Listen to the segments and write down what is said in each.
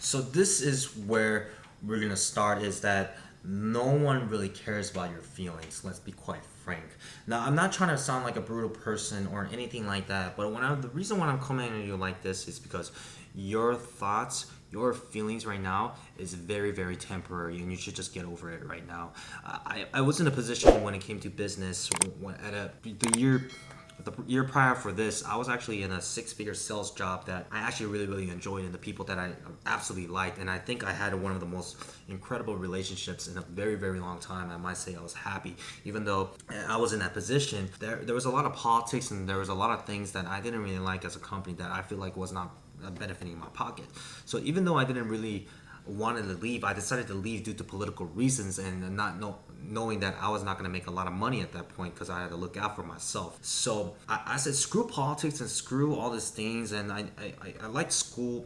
So this is where we're gonna start is that no one really cares about your feelings. Let's be quite frank. Now, I'm not trying to sound like a brutal person or anything like that, but the reason why I'm coming at you like this is because your thoughts, your feelings right now is very, very temporary, and you should just get over it right now. I was in a position when it came to business the year prior for this, I was actually in a six-figure sales job that I actually really, really enjoyed, and the people that I absolutely liked. And I think I had one of the most incredible relationships in a very, very long time. I might say I was happy, even though I was in that position. There was a lot of politics, and there was a lot of things that I didn't really like as a company that I feel like was not benefiting my pocket. So even though I didn't really wanted to leave, I decided to leave due to political reasons and knowing that I was not going to make a lot of money at that point because I had to look out for myself. So I said, screw politics and screw all these things. And I liked school.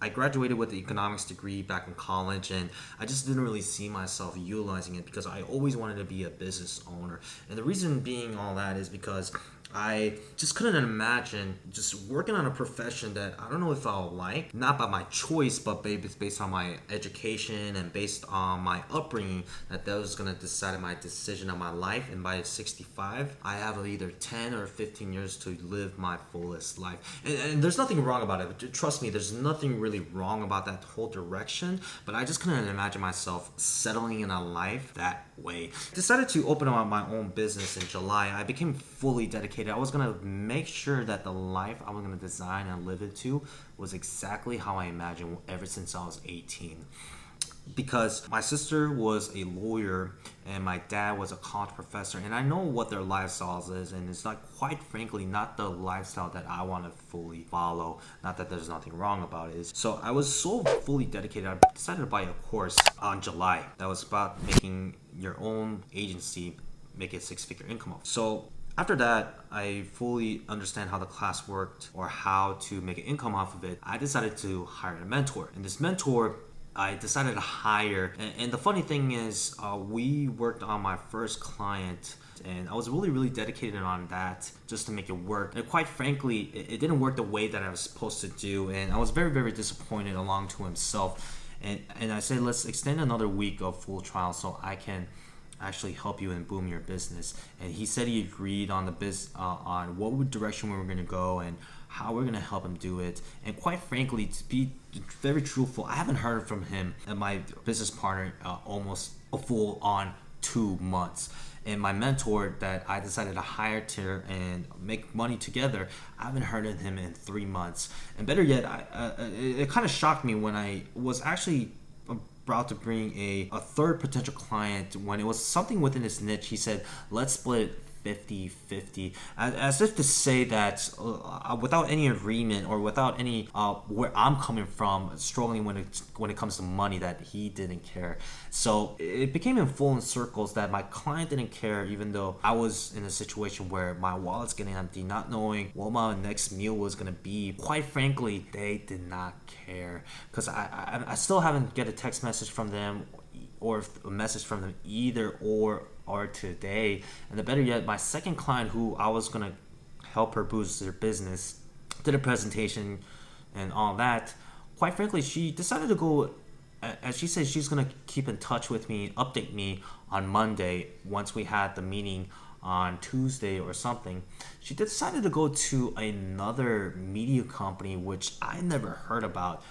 I graduated with the economics degree back in college, and I just didn't really see myself utilizing it because I always wanted to be a business owner. And the reason being all that is because I just couldn't imagine just working on a profession that I don't know if I'll like, not by my choice, but based on my education and based on my upbringing, that was going to decide my decision on my life. And by 65, I have either 10 or 15 years to live my fullest life. And there's nothing wrong about it. Trust me, there's nothing really wrong about that whole direction, but I just couldn't imagine myself settling in a life that way. Decided to open up my own business in July. I became fully dedicated. I was gonna make sure that the life I was gonna design and live into was exactly how I imagined ever since I was 18. Because my sister was a lawyer and my dad was a college professor, and I know what their lifestyles is, and it's not, quite frankly, not the lifestyle that I want to fully follow. Not that there's nothing wrong about it. So I was so fully dedicated, I decided to buy a course on July that was about making your own agency make a six-figure income off. So after that, I fully understand how the class worked or how to make an income off of it. I decided to hire a mentor, and this mentor I decided to hire. And the funny thing is, we worked on my first client, and I was really, really dedicated on that just to make it work. And quite frankly, it didn't work the way that I was supposed to do, and I was very, very disappointed along to himself. And I said, let's extend another week of full trial so I can actually help you and boom your business. And he said he agreed on on what direction we were going to go and how we're going to help him do it. And quite frankly, to be very truthful, I haven't heard from him and my business partner almost a full on 2 months. And my mentor that I decided to hire to and make money together, I haven't heard of him in 3 months. And better yet, it kind of shocked me when I was actually about to bring a third potential client. When it was something within his niche, he said, let's split it 50-50, as if to say that without any agreement or without any where I'm coming from, struggling when it comes to money, that he didn't care. So it became in full in circles that my client didn't care, even though I was in a situation where my wallet's getting empty, not knowing what my next meal was gonna be. Quite frankly, they did not care, because I still haven't get a text message from them or a message from them either or today. And the better yet, my second client, who I was gonna help her boost their business, did a presentation and all that. Quite frankly, she decided to go, as she said, she's gonna keep in touch with me, update me on Monday once we had the meeting on Tuesday or something. She decided to go to another media company, which I never heard about.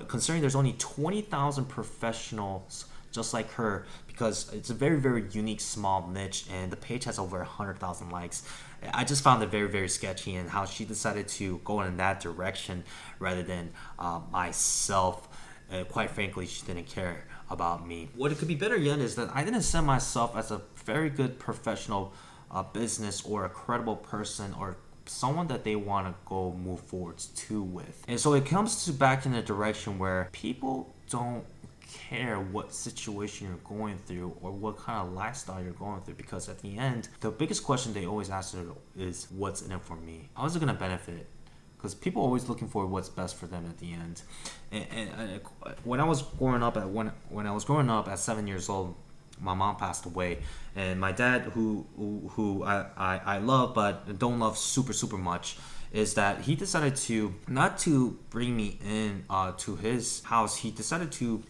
Considering there's only 20,000 professionals just like her, because it's a very, very unique small niche, and the page has over 100,000 likes. I just found it very, very sketchy, and how she decided to go in that direction rather than myself. Quite frankly, she didn't care about me. What it could be better yet is that I didn't set myself as a very good professional business or a credible person or someone that they want to go move forwards to with. And so it comes to back in a direction where people don't care what situation you're going through or what kind of lifestyle you're going through, because at the end, the biggest question they always ask is, what's in it for me? How is it going to benefit? Because people are always looking for what's best for them at the end. And when I was growing up at 7 years old, my mom passed away, and my dad, who I love but don't love super much, is that he decided to not to bring me in to his house. He decided to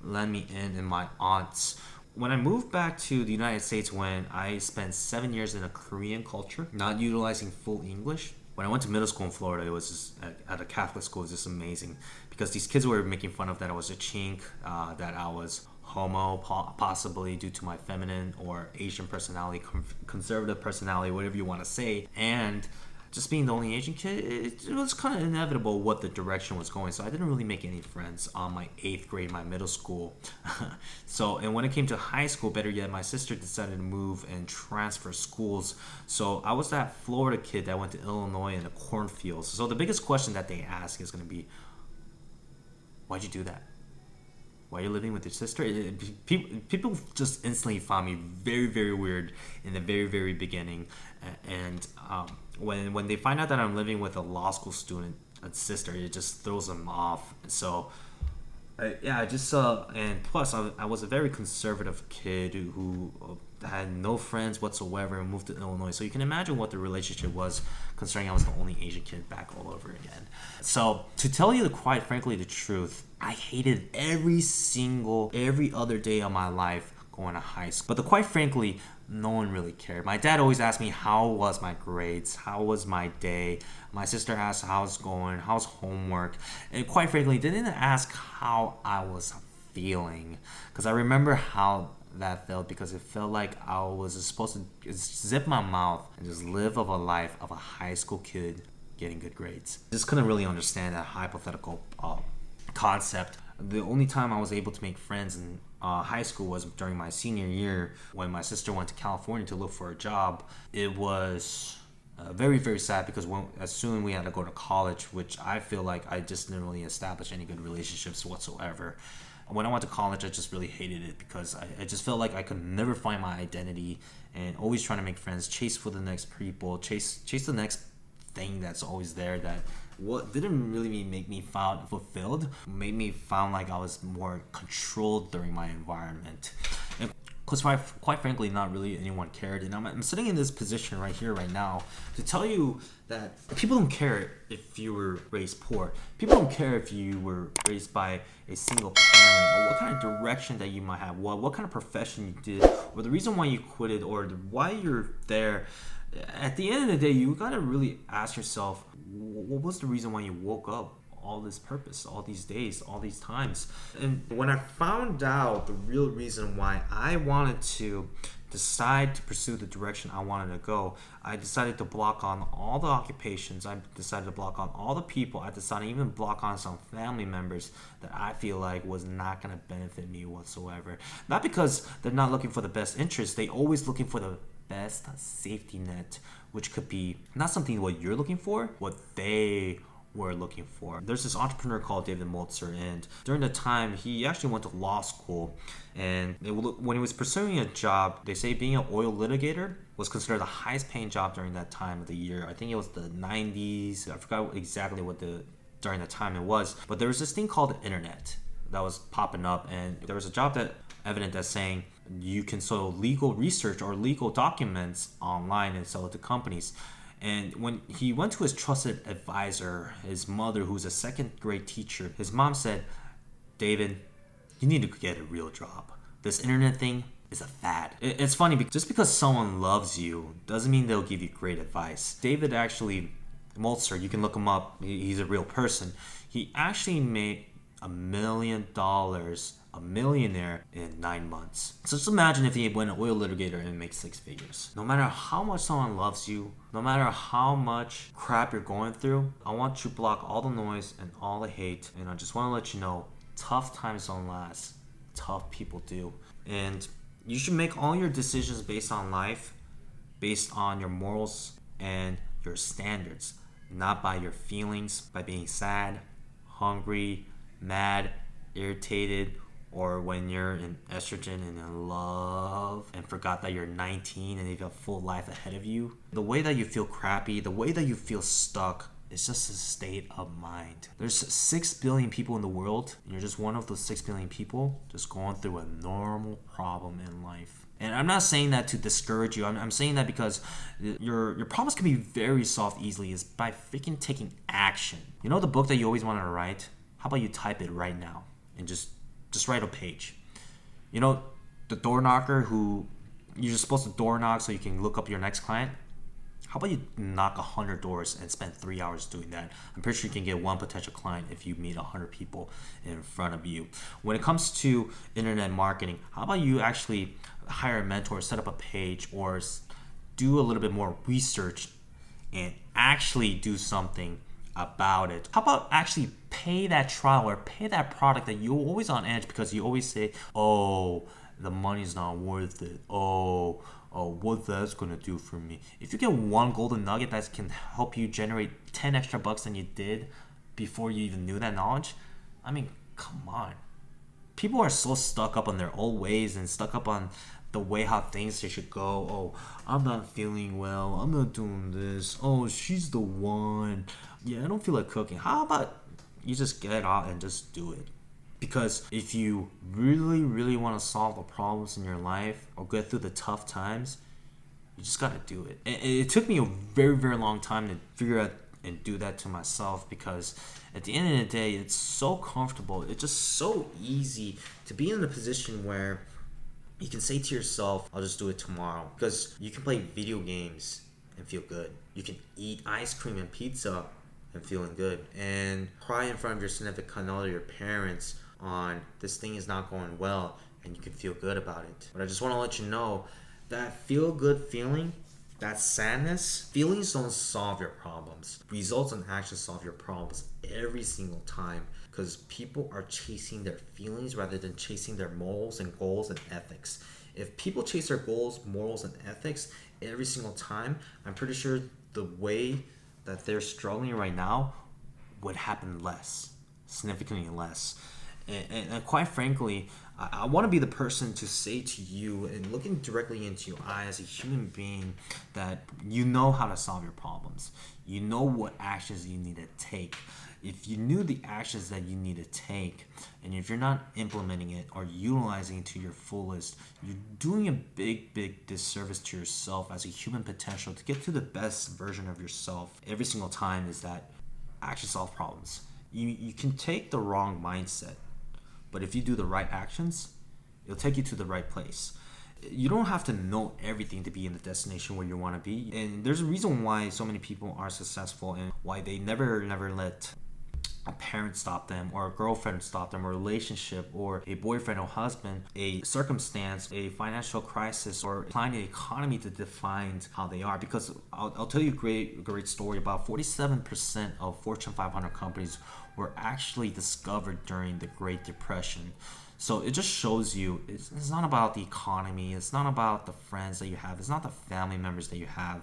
let me in my aunt's. When I moved back to the United States, when I spent 7 years in a Korean culture, not utilizing full English. When I went to middle school in Florida, it was just at a Catholic school. It was just amazing because these kids were making fun of that I was a chink, that I was homo, possibly due to my feminine or Asian personality, conservative personality, whatever you want to say, and just being the only Asian kid, it was kind of inevitable what the direction was going. So I didn't really make any friends on my 8th grade, my middle school. And when it came to high school, better yet, my sister decided to move and transfer schools. So I was that Florida kid that went to Illinois in the cornfields. So the biggest question that they ask is going to be, why'd you do that? Why are you living with your sister? People just instantly found me very weird in the very beginning, and when they find out that I'm living with a law school student, a sister, it just throws them off. So and plus I was a very conservative kid who had no friends whatsoever and moved to Illinois. So you can imagine what the relationship was, considering I was the only Asian kid back all over again. So to tell you quite frankly the truth, I hated every other day of my life going to high school. But quite frankly, no one really cared. My dad always asked me how was my grades, how was my day. My sister asked how's it going, how's homework, and quite frankly, they didn't ask how I was feeling, because I remember how that felt, because it felt like I was supposed to zip my mouth and just live of a life of a high school kid getting good grades. Just couldn't really understand that hypothetical concept. The only time I was able to make friends in high school was during my senior year when my sister went to California to look for a job. It was very sad because as soon we had to go to college, which I feel like I just didn't really establish any good relationships whatsoever. When I went to college, I just really hated it because I just felt like I could never find my identity and always trying to make friends, chase for the next people, chase the next thing that's always there that what didn't really make me feel fulfilled, made me found like I was more controlled during my environment. Because quite frankly, not really anyone cared. And I'm sitting in this position right here, right now, to tell you that people don't care if you were raised poor. People don't care if you were raised by a single parent, or what kind of direction that you might have, what kind of profession you did, or the reason why you quit it, or why you're there. At the end of the day, you gotta really ask yourself, what was the reason why you woke up all this purpose, all these days, all these times? And when I found out the real reason why I wanted to decide to pursue the direction I wanted to go, I decided to block on all the occupations. I decided to block on all the people. I decided to even block on some family members that I feel like was not going to benefit me whatsoever. Not because they're not looking for the best interest. They always looking for the best safety net, which could be not something what you're looking for, what they were looking for. There's this entrepreneur called David Moltzer, and during the time he actually went to law school, and when he was pursuing a job, they say being an oil litigator was considered the highest paying job during that time of the year. I think it was the 90s. I forgot exactly what during the time it was, but there was this thing called the internet that was popping up, and there was a job that evident that's saying you can sell legal research or legal documents online and sell it to companies. And when he went to his trusted advisor, his mother, who's a second grade teacher, his mom said, David, you need to get a real job. This internet thing is a fad. It's funny, because just because someone loves you doesn't mean they'll give you great advice. David actually, Moltzer, you can look him up, he's a real person. He actually made $1 million, a millionaire in 9 months. So just imagine if he went an oil litigator and made 6 figures. No matter how much someone loves you, no matter how much crap you're going through, I want you to block all the noise and all the hate. And I just want to let you know, tough times don't last. Tough people do. And you should make all your decisions based on life, based on your morals and your standards, not by your feelings, by being sad, hungry, mad, irritated, or when you're in estrogen and in love and forgot that you're 19 and you have a full life ahead of you. The way that you feel crappy, the way that you feel stuck, It's just a state of mind. There's 6 billion people in the world, and you're just one of those 6 billion people just going through a normal problem in life. And I'm not saying that to discourage you. I'm saying that because your problems can be very solved easily is by freaking taking action. You know the book that you always wanted to write? How about you type it right now and just write a page? You know the door knocker who you're supposed to door knock so you can look up your next client? How about you knock 100 doors and spend 3 hours doing that? I'm pretty sure you can get one potential client if you meet 100 people in front of you. When it comes to internet marketing, how about you actually hire a mentor, set up a page, or do a little bit more research and actually do something about it? How about actually pay that trial or pay that product that you're always on edge because you always say, oh, the money's not worth it. Oh, what that's gonna do for me? If you get one golden nugget that can help you generate 10 extra bucks than you did before you even knew that knowledge, I mean, come on. People are so stuck up on their old ways and stuck up on the way how things should go. Oh, I'm not feeling well. I'm not doing this. Oh, she's the one. Yeah, I don't feel like cooking. How about you just get out and just do it? Because if you really, really want to solve the problems in your life or get through the tough times, you just got to do it. It took me a very, very long time to figure out and do that to myself because at the end of the day, it's so comfortable. It's just so easy to be in a position where you can say to yourself, I'll just do it tomorrow. Because you can play video games and feel good. You can eat ice cream and pizza and feeling good. And cry in front of your significant other, your parents, on this thing is not going well, and you can feel good about it. But I just want to let you know that feel good feeling, that sadness, feelings don't solve your problems. Results and actions solve your problems every single time because people are chasing their feelings rather than chasing their morals and goals and ethics. If people chase their goals, morals, and ethics every single time, I'm pretty sure the way that they're struggling right now would happen less, significantly less. And quite frankly, I want to be the person to say to you and looking directly into your eye as a human being that you know how to solve your problems. You know what actions you need to take. If you knew the actions that you need to take, and if you're not implementing it or utilizing it to your fullest, you're doing a big, big disservice to yourself as a human potential to get to the best version of yourself every single time is that action solve problems. You can take the wrong mindset, but if you do the right actions, it'll take you to the right place. You don't have to know everything to be in the destination where you want to be. And there's a reason why so many people are successful and why they never let a parent stop them or a girlfriend stop them, or a relationship or a boyfriend or husband, a circumstance, a financial crisis, or applying the economy to define how they are. Because I'll tell you a great story. About 47% of Fortune 500 companies were actually discovered during the Great Depression. So it just shows you it's not about the economy, it's not about the friends that you have, it's not the family members that you have,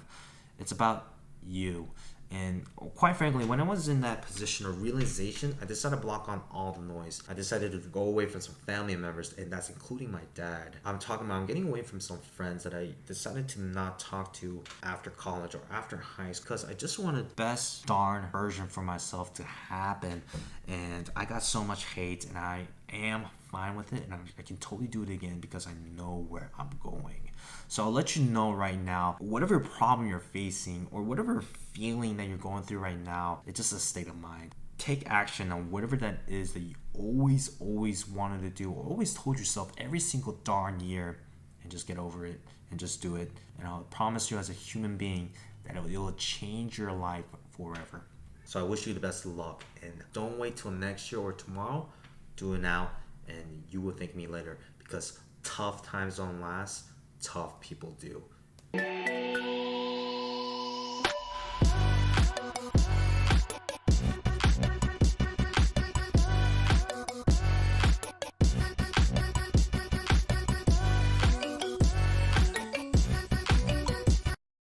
it's about you. And quite frankly, when I was in that position of realization, I decided to block on all the noise. I decided to go away from some family members, and that's including my dad. I'm getting away from some friends that I decided to not talk to after college or after high school because I just wanted the best darn version for myself to happen. And I got so much hate, and I am fine with it, and I can totally do it again because I know where I'm going. So I'll let you know right now, whatever problem you're facing or whatever feeling that you're going through right now, it's just a state of mind. Take action on whatever that is that you always wanted to do or always told yourself every single darn year, and just get over it and just do it. And I'll promise you as a human being that it will change your life forever. So I wish you the best of luck, and don't wait till next year or tomorrow. Do it now, and you will thank me later, because tough times don't last, tough people do.